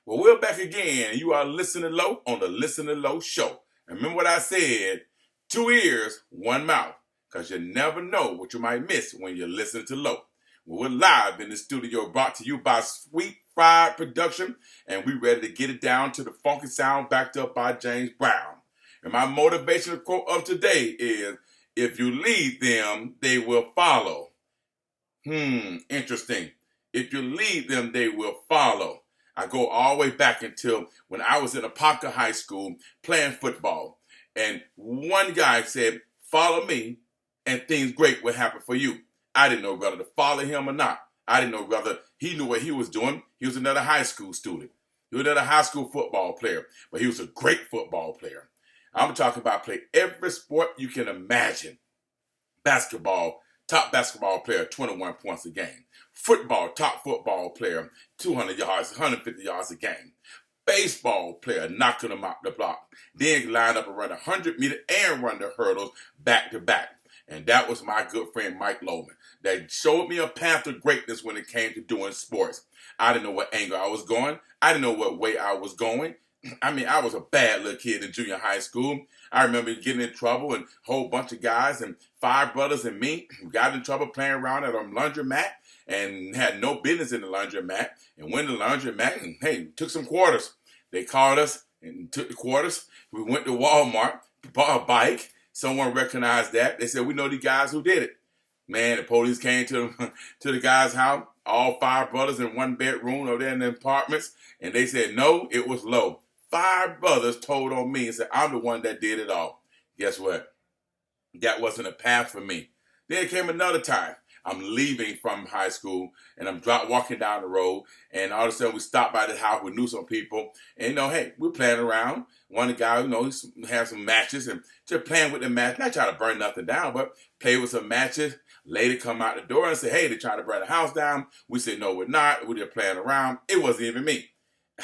Well, we're back again. You are listening low on the Listening Low Show. And remember what I said, 2 ears, 1 mouth, because you never know what you might miss when you're listening to Low. Well, we're live in the studio brought to you by Sweet Fried Production, and we ready to get it down to the funky sound backed up by James Brown. And my motivational quote of today is, if you lead them, they will follow. Interesting. If you lead them, they will follow. I go all the way back until when I was in Apopka High School playing football. And one guy said, follow me and things great will happen for you. I didn't know whether to follow him or not. I didn't know whether he knew what he was doing. He was another high school student. He was another high school football player. But he was a great football player. I'm talking about play every sport you can imagine. Basketball, top basketball player, 21 points a game. Football, top football player, 200 yards, 150 yards a game. Baseball player, knocking them out the block. Then line up and run 100-meter and run the hurdles back to back. And that was my good friend Mike Loman. That showed me a path to greatness when it came to doing sports. I didn't know what angle I was going. I didn't know what way I was going. I mean, I was a bad little kid in junior high school. I remember getting in trouble and a whole bunch of guys and 5 brothers and me got in trouble playing around at a laundromat and had no business in the laundromat and went to the laundromat and, hey, took some quarters. They called us and took the quarters. We went to Walmart, bought a bike. Someone recognized that. They said, we know the guys who did it. Man, the police came to the guy's house, all 5 brothers in 1 bedroom over there in the apartments, and they said, no, it was Low. 5 brothers told on me and said, I'm the one that did it all. Guess what? That wasn't a path for me. Then it came another time. I'm leaving from high school, and I'm walking down the road, and all of a sudden we stopped by the house. We knew some people, and, hey, we're playing around. One of the guys, he had some matches, and just playing with the match. Not trying to burn nothing down, but play with some matches. Lady come out the door and say, hey, they're trying to burn the house down. We said, no, we're not. We're just playing around. It wasn't even me.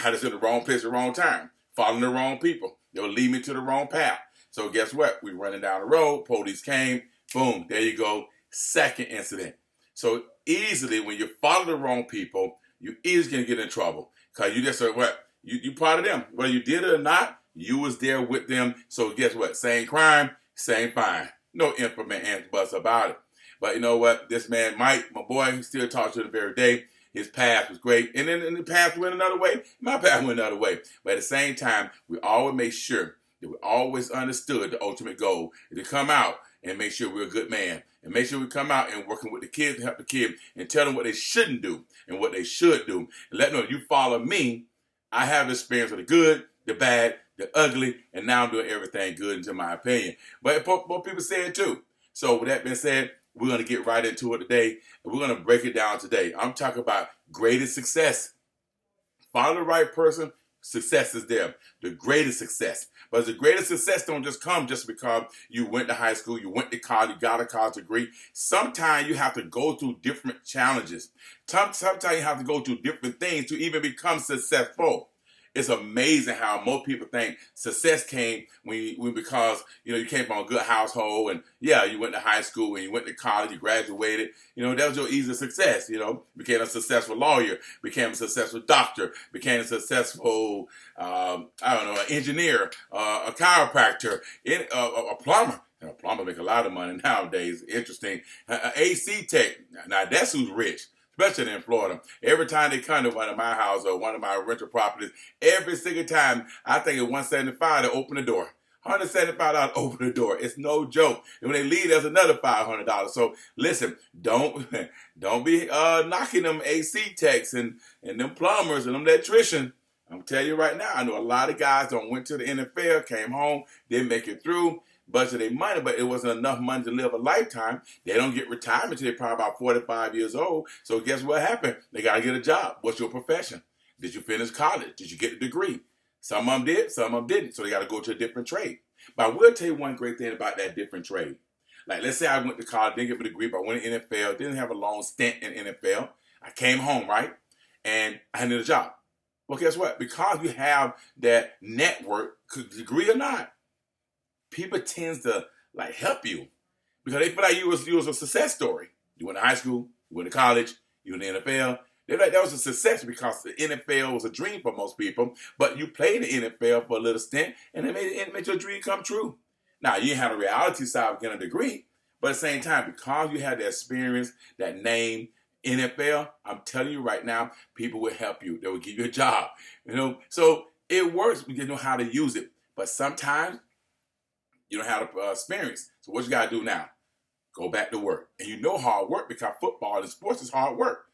I was in the wrong place at the wrong time, following the wrong people. They would lead me to the wrong path. So guess what? We running down the road. Police came. Boom. There you go. Second incident. So easily, when you follow the wrong people, you easily going to get in trouble. Because you just said, what? You part of them. Whether you did it or not, you was there with them. So guess what? Same crime, same fine. No ifs, ands, buts about it. But you know what? This man, Mike, my boy, he still talks to the very day. His path was great. And then the path went another way. My path went another way. But at the same time, we always make sure that we always understood the ultimate goal is to come out and make sure we're a good man. And make sure we come out and working with the kids to help the kids and tell them what they shouldn't do and what they should do. And let them know, if you follow me, I have the experience of the good, the bad, the ugly, and now I'm doing everything good, into my opinion. But what people say it too. So with that being said, we're going to get right into it today. And we're going to break it down today. I'm talking about greatest success. Follow the right person, success is there. The greatest success. But the greatest success don't just come just because you went to high school, you went to college, you got a college degree. Sometimes you have to go through different challenges. Sometimes you have to go through different things to even become successful. It's amazing how most people think success came because you came from a good household and you went to high school and you went to college, you graduated. That was your easy success. Became a successful lawyer, became a successful doctor, became a successful an engineer, a chiropractor, a plumber. And a plumber make a lot of money nowadays. Interesting. AC tech. Now that's who's rich. Especially in Florida. Every time they come to one of my houses or one of my rental properties, every single time, I think it's $175 to open the door. $175 to open the door. It's no joke. And when they leave, there's another $500. So listen, don't be knocking them AC techs and them plumbers and them electricians. I'm telling you right now, I know a lot of guys that went to the NFL, came home, didn't make it through, budgeted their money, but it wasn't enough money to live a lifetime. They don't get retirement until they're probably about 45 years old. So guess what happened? They got to get a job. What's your profession? Did you finish college? Did you get a degree? Some of them did, some of them didn't. So they got to go to a different trade. But I will tell you one great thing about that different trade. Like, let's say I went to college, didn't get a degree, but I went to NFL, didn't have a long stint in NFL. I came home, right? And I needed a job. Well, guess what? Because you have that network, degree or not, people tend to help you because they feel like you was a success story. You went to high school, you went to college, you went to the NFL, They're like, that was a success because the NFL was a dream for most people, but you played the NFL for a little stint, and it made your dream come true. Now, you had a reality side of getting a degree, but at the same time, because you had the experience, that name, NFL, I'm telling you right now, people will help you. They will give you a job. So it works when you know how to use it. But sometimes you don't have the experience. So what you got to do now? Go back to work. And you know hard work because football and sports is hard work.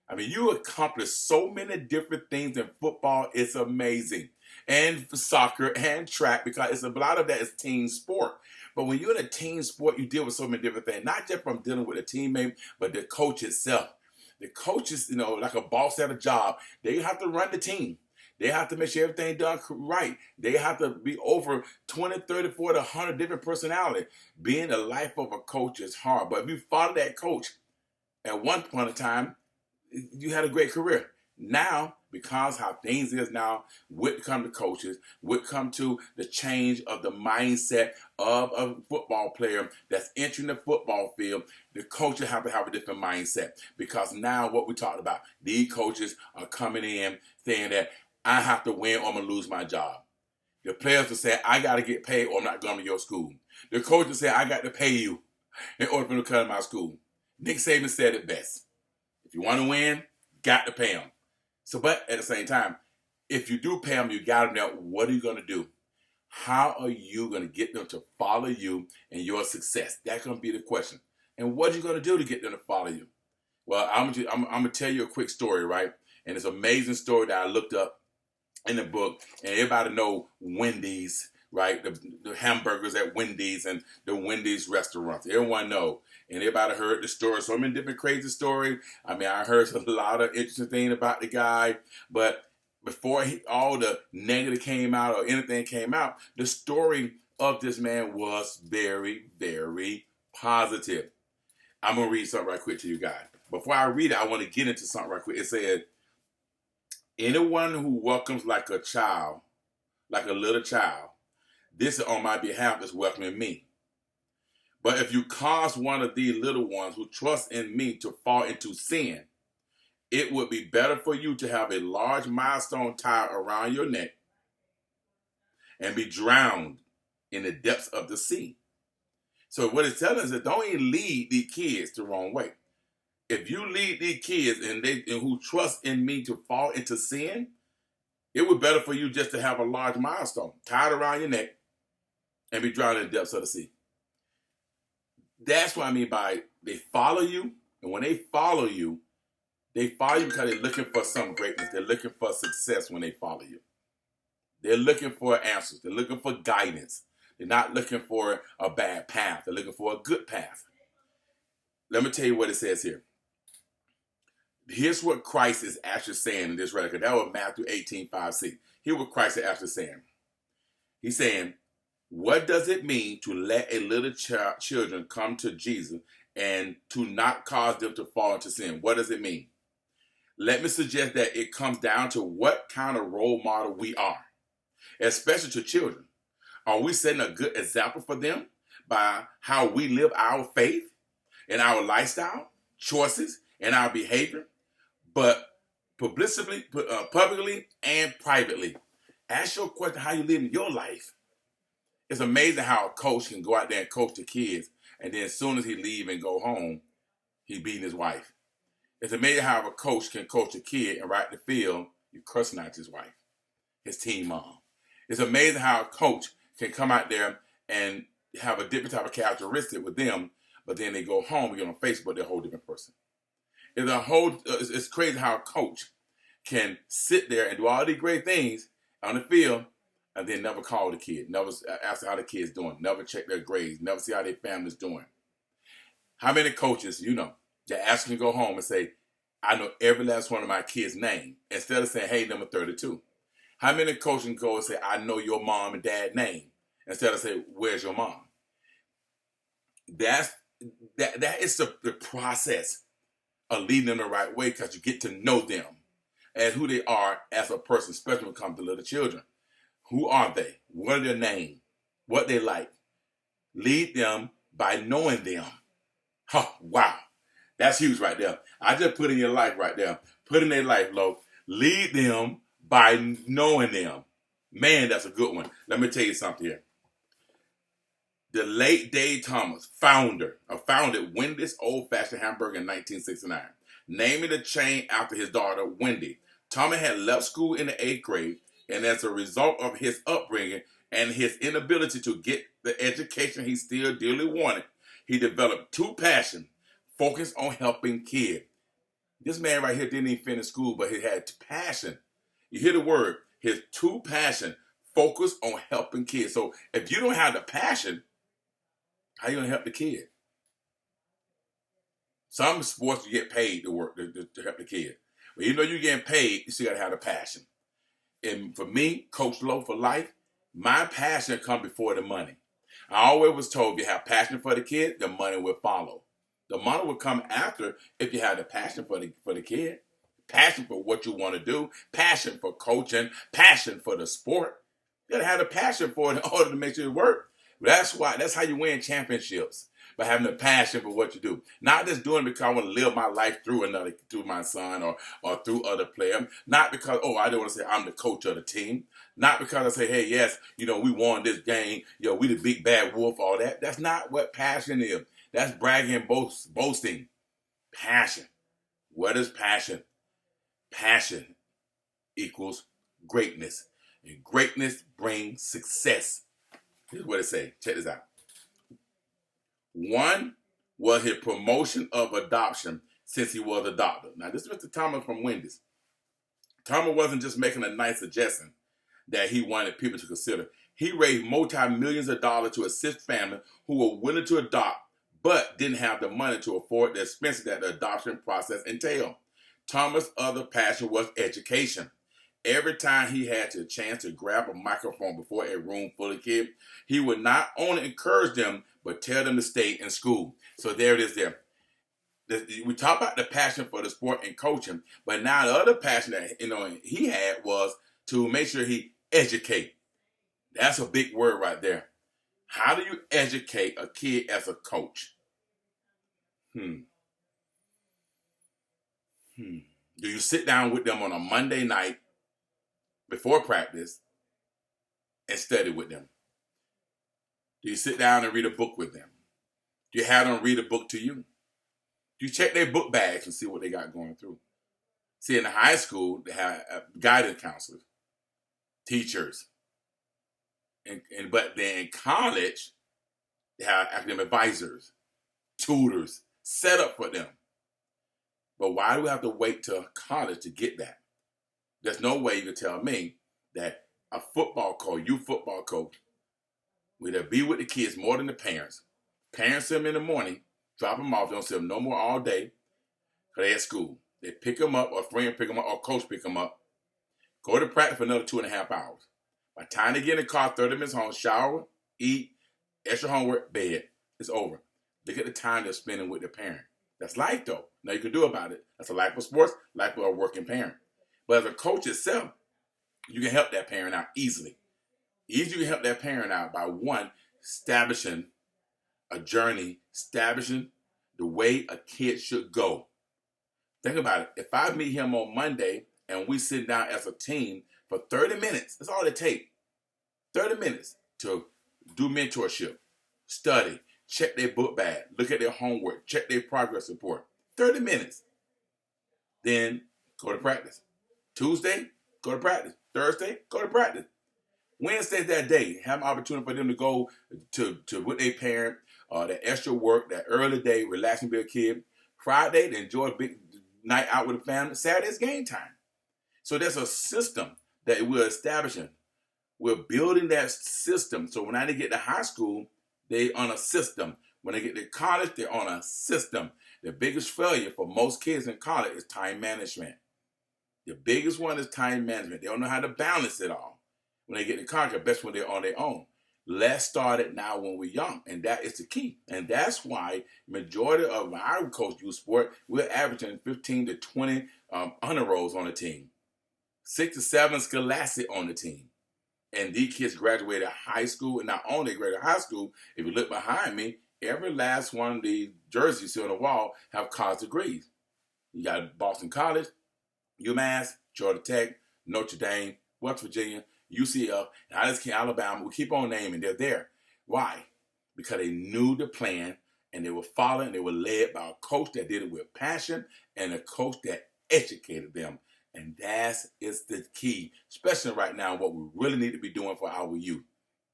I mean, you accomplish so many different things in football. It's amazing. And for soccer and track, because it's a lot of that is team sport. But when you're in a team sport, you deal with so many different things. Not just from dealing with a teammate, but the coach itself. The coaches, like a boss at a job, they have to run the team. They have to make sure everything done right. They have to be over 20, 30, 40, 100 different personalities. Being the life of a coach is hard. But if you follow that coach, at one point in time, you had a great career. Now, because how things is now, would come to coaches, would come to the change of the mindset of a football player that's entering the football field, the coaches have to have a different mindset. Because now what we talked about, these coaches are coming in saying that I have to win or I'm going to lose my job. The players will say, I got to get paid or I'm not going to your school. The coach will say, I got to pay you in order for them to come to my school. Nick Saban said it best. If you want to win, got to pay them. So, but at the same time, if you do pay them, you got to know, what are you going to do? How are you going to get them to follow you and your success? That's going to be the question. And what are you going to do to get them to follow you? Well, I'm going to tell you a quick story, right? And it's an amazing story that I looked up in the book. And everybody know Wendy's, right? The hamburgers at Wendy's and the Wendy's restaurants. Everyone know. And everybody heard the story. So many different crazy stories. I mean, I heard a lot of interesting things about the guy. But before all the negative came out or anything came out, the story of this man was very, very positive. I'm going to read something right quick to you guys. Before I read it, I want to get into something right quick. It said, anyone who welcomes like a child, like a little child, this on my behalf is welcoming me. But if you cause one of these little ones who trust in me to fall into sin, it would be better for you to have a large milestone tied around your neck and be drowned in the depths of the sea. So what it's telling us is don't even lead these kids the wrong way. If you lead these kids and who trust in me to fall into sin, it would be better for you just to have a large milestone tied around your neck and be drowned in the depths of the sea. That's what I mean by they follow you. And when they follow you because they're looking for some greatness. They're looking for success when they follow you. They're looking for answers. They're looking for guidance. They're not looking for a bad path. They're looking for a good path. Let me tell you what it says here. Here's what Christ is actually saying in this record. That was Matthew 18:5-6. Here's what Christ is actually saying. He's saying, what does it mean to let a little children come to Jesus and to not cause them to fall into sin? What does it mean? Let me suggest that it comes down to what kind of role model we are, especially to children. Are we setting a good example for them by how we live our faith and our lifestyle, choices, and our behavior, but publicly and privately? Ask your question, how you live in your life. It's amazing how a coach can go out there and coach the kids, and then as soon as he leave and go home, he beating his wife. It's amazing how a coach can coach a kid and right in the field, you cursing out his wife, his team mom. It's amazing how a coach can come out there and have a different type of characteristic with them, but then they go home and get on Facebook, they're a whole different person. It's crazy how a coach can sit there and do all these great things on the field and then never call the kid, never ask how the kid's doing, never check their grades, never see how their family's doing. How many coaches, that ask them to go home and say, I know every last one of my kids' name, instead of saying, hey, number 32. How many coaches can go and say, I know your mom and dad name, instead of saying, where's your mom? That is the process of leading them the right way, because you get to know them as who they are as a person, especially when it comes to little children. Who are they? What are their name? What they like? Lead them by knowing them. Oh, wow. That's huge right there. I just put in your life right there. put in their life, Lo. Lead them by knowing them. Man, that's a good one. Let me tell you something here. The late Dave Thomas, founded Wendy's Old Fashioned Hamburger in 1969, naming the chain after his daughter, Wendy. Thomas had left school in the 8th grade, and as a result of his upbringing and his inability to get the education he still dearly wanted, he developed two passions, focused on helping kids. This man right here didn't even finish school, but he had passion. You hear the word, his two passion, focus on helping kids. So if you don't have the passion, how you gonna help the kid? Some sports you get paid to work to help the kid. But even though you're getting paid, you still gotta have the passion. And for me, Coach Lowe for life, my passion comes before the money. I always was told if you have passion for the kid, the money will follow. The money will come after if you have the passion for the kid, passion for what you want to do, passion for coaching, passion for the sport. You gotta have the passion for it in order to make sure it works. That's how you win championships, by having a passion for what you do. Not just doing it because I want to live my life through my son or through other players. Not because, I don't want to say I'm the coach of the team. Not because I say, hey, yes, we won this game. We the big bad wolf, all that. That's not what passion is. That's bragging and boasting. Passion. What is passion? Passion equals greatness. And greatness brings success. Here's what it says. Check this out. One was his promotion of adoption since he was adopted. Now, this is Mr. Thomas from Wendy's. Thomas wasn't just making a nice suggestion that he wanted people to consider. He raised multi-millions of dollars to assist families who were willing to adopt but didn't have the money to afford the expenses that the adoption process entailed. Thomas' other passion was education. Every time he had the chance to grab a microphone before a room full of kids, he would not only encourage them, but tell them to stay in school. So there it is there. We talk about the passion for the sport and coaching, but now the other passion that he had was to make sure he educate. That's a big word right there. How do you educate a kid as a coach? Do you sit down with them on a Monday night before practice and study with them? Do you sit down and read a book with them? Do you have them read a book to you? Do you check their book bags and see what they got going through? See, in the high school, they have guidance counselors, teachers. But then in college, they have academic advisors, tutors set up for them. But why do we have to wait till college to get that? There's no way you can tell me that a football coach, youth football coach, will be with the kids more than the parents. Parents see them in the morning, drop them off, they don't see them no more all day because they're at school. They pick them up, or a friend pick them up, or coach pick them up, go to practice for another 2.5 hours. By the time they get in the car, 30 minutes home, shower, eat, extra homework, bed. It's over. Look at the time they're spending with their parent. That's life, though. Now you can do about it. That's a life of sports, life of a working parent. But as a coach itself, you can help that parent out easily. Easily you can help that parent out by, one, establishing a journey, establishing the way a kid should go. Think about it. If I meet him on Monday and we sit down as a team for 30 minutes, that's all it takes. 30 minutes to do mentorship, study, check their book bag, look at their homework, check their progress report. 30 minutes. Then go to practice. Tuesday, go to practice. Thursday, go to practice. Wednesday, that day, have an opportunity for them to go to with their parent, that extra work, that early day, relaxing with a kid. Friday, they enjoy a big night out with the family. Saturday's game time. So there's a system that we're establishing. We're building that system. So when they get to high school, they're on a system. When they get to college, they're on a system. The biggest failure for most kids in college is time management. The biggest one is time management. They don't know how to balance it all. When they get to college, best when they're on their own. Let's start it now when we're young, and that is the key. And that's why majority of our coach youth sport, we're averaging 15 to 20 honor rolls on the team, 6 to 7 scholastic on the team. And these kids graduated high school, and not only graduated high school, if you look behind me, every last one of these jerseys you see on the wall have college degrees. You got Boston College, UMass, Georgia Tech, Notre Dame, West Virginia, UCF, and I just can't, Alabama. We keep on naming. They're there. Why? Because they knew the plan and they were following. They were led by a coach that did it with passion and a coach that educated them. And that is the key, especially right now, what we really need to be doing for our youth.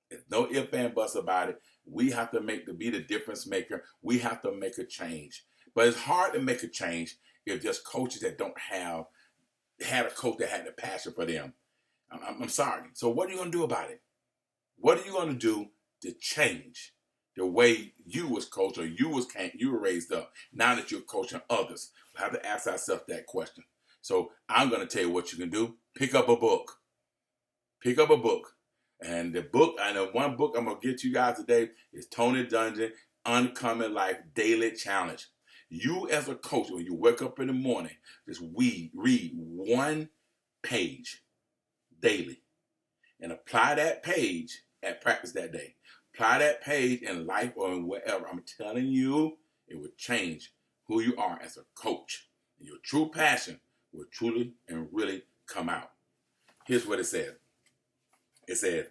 There's no ifs and buts about it. We have to be the difference maker. We have to make a change. But it's hard to make a change if just coaches that don't had a coach that had the passion for them. I'm sorry. So what are you going to do about it? What are you going to do to change the way you was coached or you were raised up now that you're coaching others? We have to ask ourselves that question. So I'm going to tell you what you can do. Pick up a book. Pick up a book. And the one book I'm going to get to you guys today is Tony Dungy, Uncommon Life Daily Challenge. You as a coach, when you wake up in the morning, just read one page daily and apply that page at practice that day. Apply that page in life or in wherever. I'm telling you, it will change who you are as a coach. And your true passion will truly and really come out. Here's what it said. It said,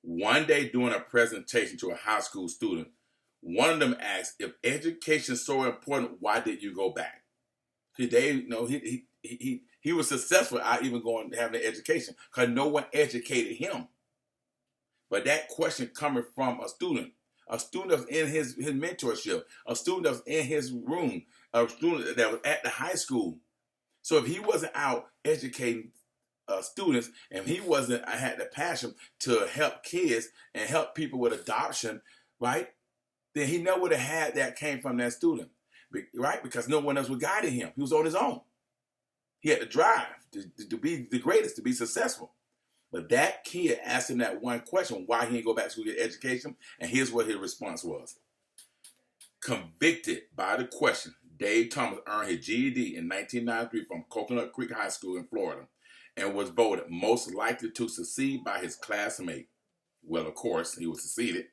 one day doing a presentation to a high school student, one of them asked, if education is so important, why did you go back? He was successful out even going to having an education because no one educated him. But that question coming from a student that was in his mentorship, a student that was in his room, a student that was at the high school. So if he wasn't out educating students and he had the passion to help kids and help people with adoption, right? Then he never would have had that came from that student, right? Because no one else was guiding him. He was on his own. He had to drive to be the greatest, to be successful. But that kid asked him that one question, why he didn't go back to school to get education, and here's what his response was. Convicted by the question, Dave Thomas earned his GED in 1993 from Coconut Creek High School in Florida and was voted most likely to succeed by his classmate. Well, of course, he was succeeded.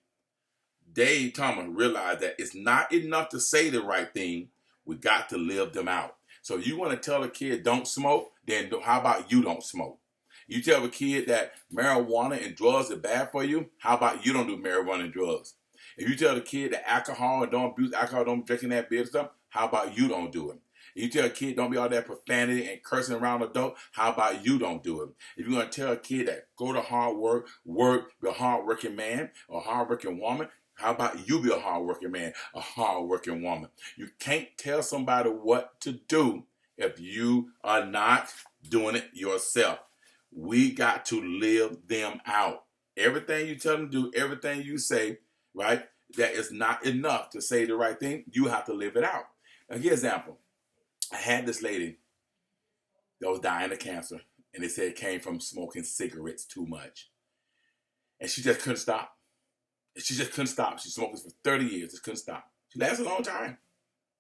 Dave Thomas realized that it's not enough to say the right thing. We got to live them out. So you want to tell a kid don't smoke, then how about you don't smoke? You tell a kid that marijuana and drugs are bad for you, how about you don't do marijuana and drugs? If you tell the kid that alcohol and don't abuse alcohol, don't drinking that beer stuff, how about you don't do it? If you tell a kid don't be all that profanity and cursing around adult, how about you don't do it? If you're going to tell a kid that go to hard work, be a hard-working man or hard-working woman, how about you be a hard-working man, a hard-working woman? You can't tell somebody what to do if you are not doing it yourself. We got to live them out. Everything you tell them to do, everything you say, right, that is not enough to say the right thing. You have to live it out. Now, here's an example. I had this lady that was dying of cancer, and they said it came from smoking cigarettes too much. And she just couldn't stop. She just couldn't stop. She smoked this for 30 years, just couldn't stop. She lasted a long time.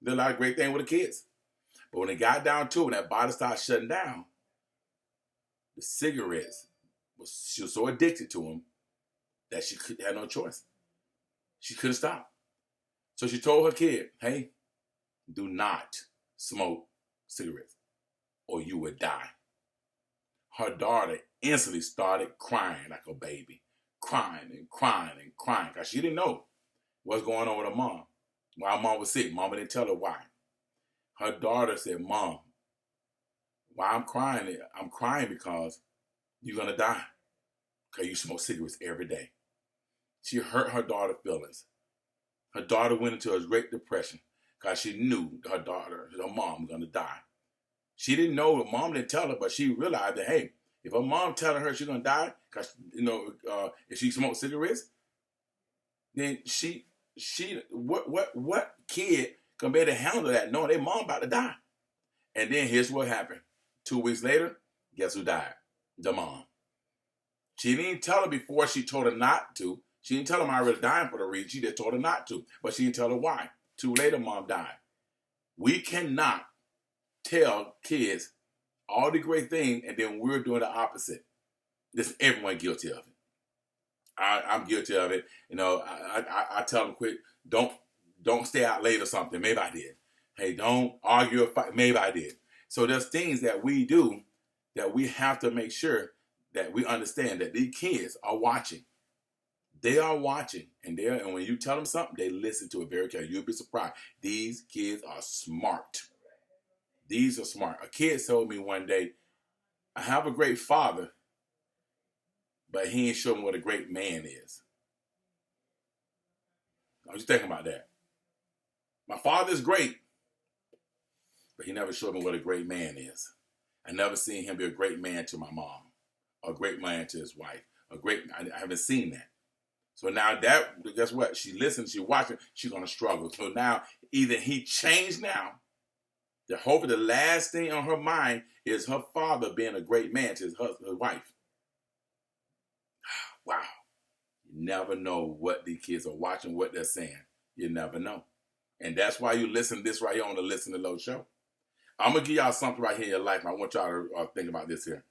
Did a lot of great things with the kids. But when it got down to it, when that body started shutting down, the cigarettes, she was so addicted to them that she had no choice. She couldn't stop. So she told her kid, hey, do not smoke cigarettes or you would die. Her daughter instantly started crying like a baby. Crying and crying and crying because she didn't know what's going on with her mom. While mom was sick, mama didn't tell her why. Her daughter said, Mom, why I'm crying? I'm crying because you're going to die because you smoke cigarettes every day. She hurt her daughter's feelings. Her daughter went into a great depression because she knew her mom was going to die. She didn't know, her mom didn't tell her, but she realized that, hey, if her mom telling her she's going to die because, if she smokes cigarettes, then what kid can be able to handle that knowing their mom about to die? And then here's what happened. 2 weeks later, guess who died? The mom. She didn't tell her before she told her not to. She didn't tell her I was dying for the reason. She just told her not to. But she didn't tell her why. 2 weeks later, mom died. We cannot tell kids all the great things and then we're doing the opposite. This everyone guilty of it. I'm guilty of it. I tell them quick, don't stay out late or something. Maybe I did. Hey, don't argue or fight. Maybe I did. So there's things that we do that we have to make sure that we understand that these kids are watching. They are watching, and when you tell them something, they listen to it very carefully. You'll be surprised. These kids are smart. These are smart. A kid told me one day, I have a great father, but he ain't showing what a great man is. I was thinking about that. My father is great, but he never showed me what a great man is. I never seen him be a great man to my mom, or a great man to his wife. I haven't seen that. So now guess what? She listens, she watching, she's gonna struggle. So now either he changed now. Hopefully the last thing on her mind is her father being a great man to his wife. Wow. You never know what these kids are watching, what they're saying. You never know. And that's why you listen to this right here on the Listen to Low show. I'm going to give y'all something right here in your life. And I want y'all to think about this here.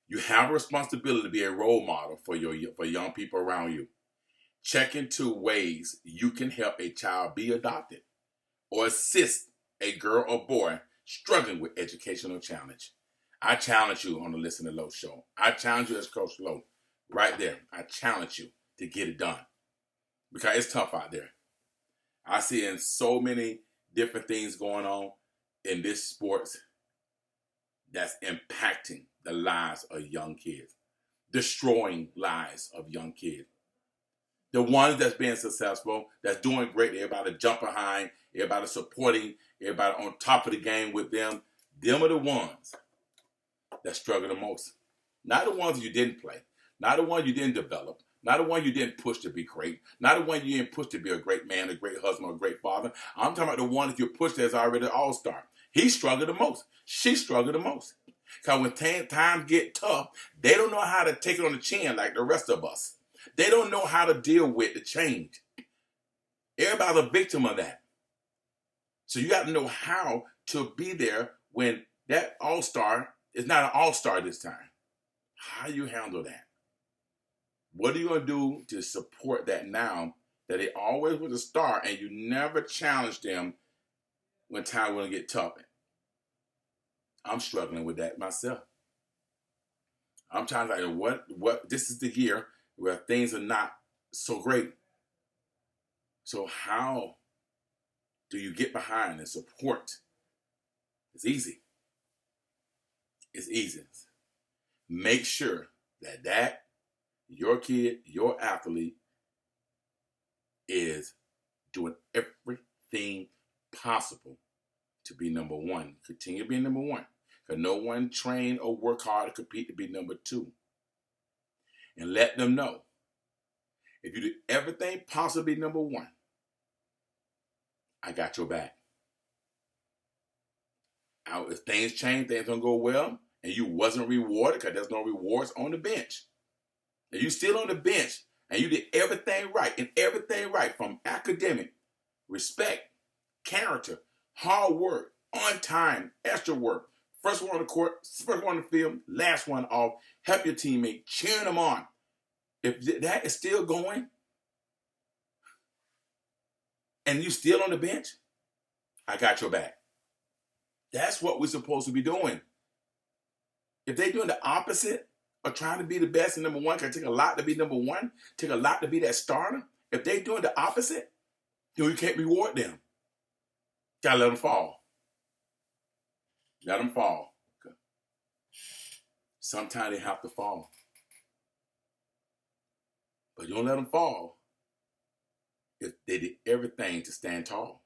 You have a responsibility to be a role model for young people around you. Check into ways you can help a child be adopted or assist a girl or boy struggling with educational challenge. I challenge you on the Listen to Low show. I challenge you as Coach Low. Right there. I challenge you to get it done. Because it's tough out there. I see in so many different things going on in this sports that's impacting the lives of young kids. Destroying lives of young kids. The ones that's being successful, that's doing great, everybody jump behind, everybody supporting, everybody on top of the game with them. Them are the ones that struggle the most. Not the ones you didn't play. Not the ones you didn't develop. Not the one you didn't push to be great. Not the one you didn't push to be a great man, a great husband, or a great father. I'm talking about the one that you pushed that's already an all-star. He struggled the most. She struggled the most. Because when times get tough, they don't know how to take it on the chin like the rest of us. They don't know how to deal with the change. Everybody's a victim of that. So you got to know how to be there when that all-star is not an all-star this time. How do you handle that? What are you going to do to support that now that they always was a star and you never challenge them when times will get tough? I'm struggling with that myself. I'm trying to like, what? This is the year where things are not so great. So how do you get behind and support? It's easy. It's easy. Make sure that your kid, your athlete is doing everything possible to be number one. Continue being number one. Because no one train or work hard to compete to be number two. And let them know, if you do everything possible to be number one, I got your back. If things change, things don't go well, and you wasn't rewarded, because there's no rewards on the bench. If you still on the bench, and you did everything right, from academic, respect, character, hard work, on time, extra work, first one on the court, first one on the field, last one off, help your teammate, cheering them on. If that is still going, and you still on the bench, I got your back. That's what we're supposed to be doing. If they're doing the opposite of trying to be the best and number one, because it take a lot to be number one, take a lot to be that starter. If they're doing the opposite, then you can't reward them. Gotta let them fall. Let them fall. Sometimes they have to fall. But you don't let them fall if they did everything to stand tall.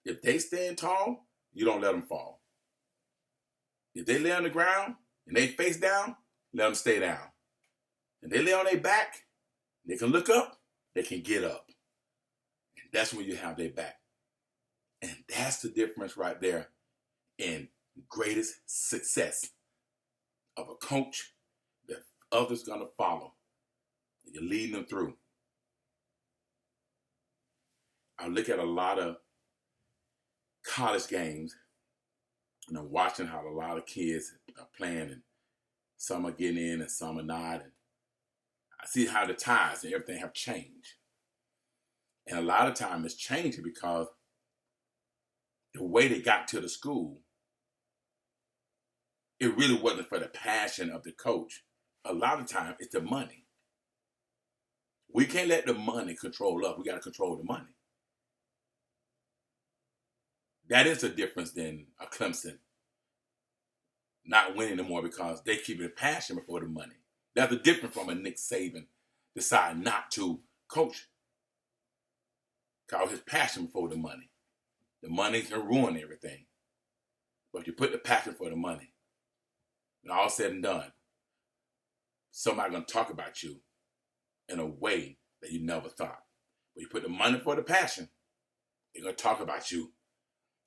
If they stand tall, you don't let them fall. If they lay on the ground and they face down, let them stay down. If they lay on their back, they can look up, they can get up. And that's when you have their back. And that's the difference right there in greatest success of a coach that others going to follow. You're leading them through. I look at a lot of college games, and I'm watching how a lot of kids are playing, and some are getting in and some are not. And I see how the ties and everything have changed. And a lot of time it's changing because the way they got to the school, it really wasn't for the passion of the coach. A lot of times it's the money. We can't let the money control us. We got to control the money. That is a difference than a Clemson not winning anymore because they keep it passion before the money. That's a difference from a Nick Saban decide not to coach because his passion before the money. The money can ruin everything. But if you put the passion for the money, and all said and done, somebody's going to talk about you in a way that you never thought. But you put the money for the passion, they're going to talk about you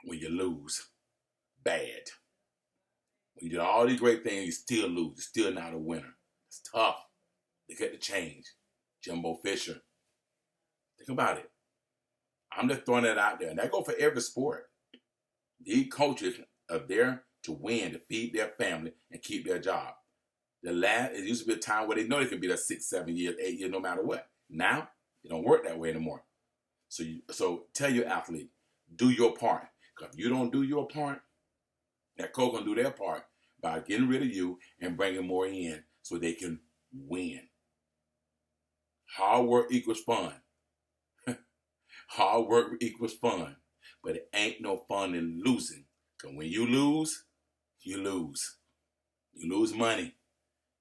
when you lose bad. When you did all these great things, you still lose. You're still not a winner. It's tough. They get the change. Jimbo Fisher. Think about it. I'm just throwing that out there. And that goes for every sport. These coaches are there to win, to feed their family, and keep their job. It used to be a time where they know they can be there 6, 7 years, 8 years, no matter what. Now, it don't work that way anymore. So tell your athlete, do your part. Because if you don't do your part, that coach going to do their part by getting rid of you and bringing more in so they can win. Hard work equals fun. Hard work equals fun. But it ain't no fun in losing. Because when you lose, you lose. You lose money.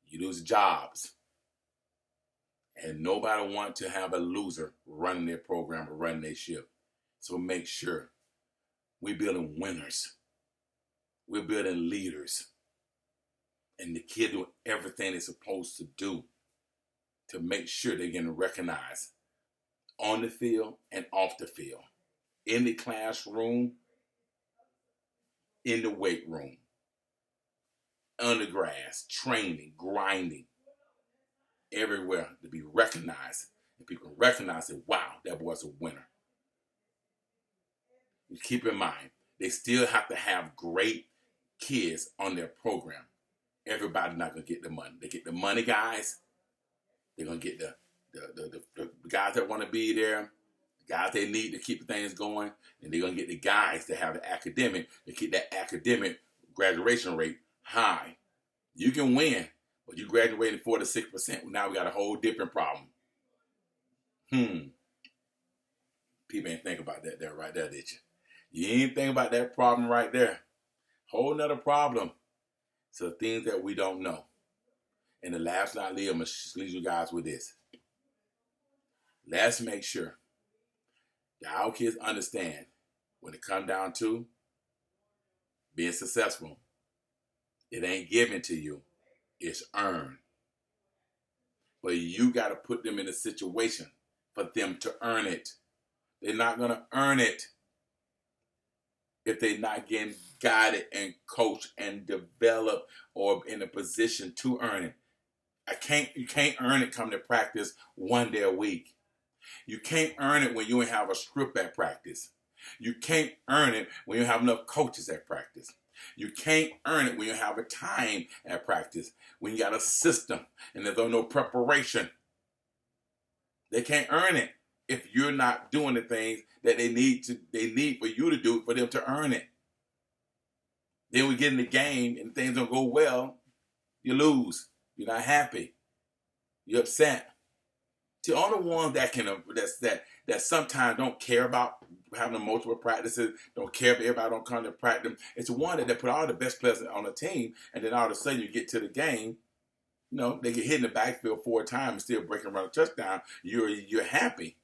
You lose jobs. And nobody wants to have a loser running their program or running their ship. So make sure we're building winners. We're building leaders. And the kids doing everything they're supposed to do to make sure they're getting recognized on the field and off the field. In the classroom, in the weight room, on the grass, training, grinding, everywhere to be recognized. And people recognize that, wow, that boy's a winner. You keep in mind, they still have to have great kids on their program. Everybody's not going to get the money. They get the money guys. They're going to get the guys that want to be there, the guys they need to keep things going, and they're going to get the guys that have the academic to keep that academic graduation rate high. You can win, but you graduated 4 to 6%. Now we got a whole different problem. People ain't think about that there right there, did you? You ain't think about that problem right there. Whole nother problem. So things that we don't know. And the last not leave, I'm going to leave you guys with this. Let's make sure that our kids understand when it comes down to being successful, it ain't given to you. It's earned. But you got to put them in a situation for them to earn it. They're not going to earn it if they're not getting guided and coached and developed or in a position to earn it. You can't earn it coming to practice 1 day a week. You can't earn it when you don't have a script at practice. You can't earn it when you have enough coaches at practice. You can't earn it when you have a time at practice, when you got a system and there's no preparation. They can't earn it if you're not doing the things that they need for you to do for them to earn it. Then we get in the game and things don't go well, you lose. You're not happy. You're upset. See, all the ones that sometimes don't care about having multiple practices, don't care if everybody don't come to practice. It's the one that put all the best players on the team, and then all of a sudden you get to the game, they get hit in the backfield 4 times and still breaking around a touchdown. You're happy.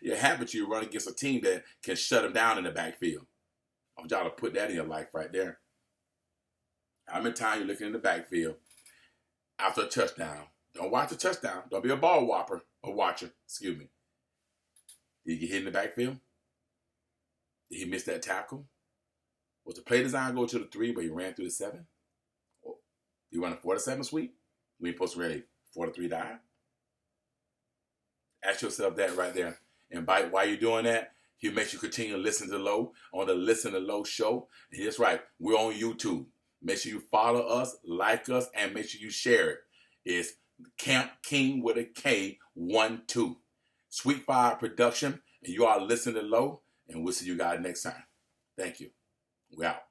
You're happy you run against a team that can shut them down in the backfield. I want y'all to put that in your life right there. How many times you're looking in the backfield after a touchdown? Don't watch the touchdown. Don't be a ball watcher. Excuse me. Did he get hit in the backfield? Did he miss that tackle? Was the play design go to the 3, but he ran through the 7? Or you run a 4 to 7 sweep? We ain't supposed to run a 4 to 3 dive? Ask yourself that right there. And while you're doing that, he makes you continue to listen to Low on the Listen to Low show. And that's right, we're on YouTube. Make sure you follow us, like us, and make sure you share it. It's Camp King with a K 12. Sweet Fire Production, and you are listening to Low. And we'll see you guys next time. Thank you. We out.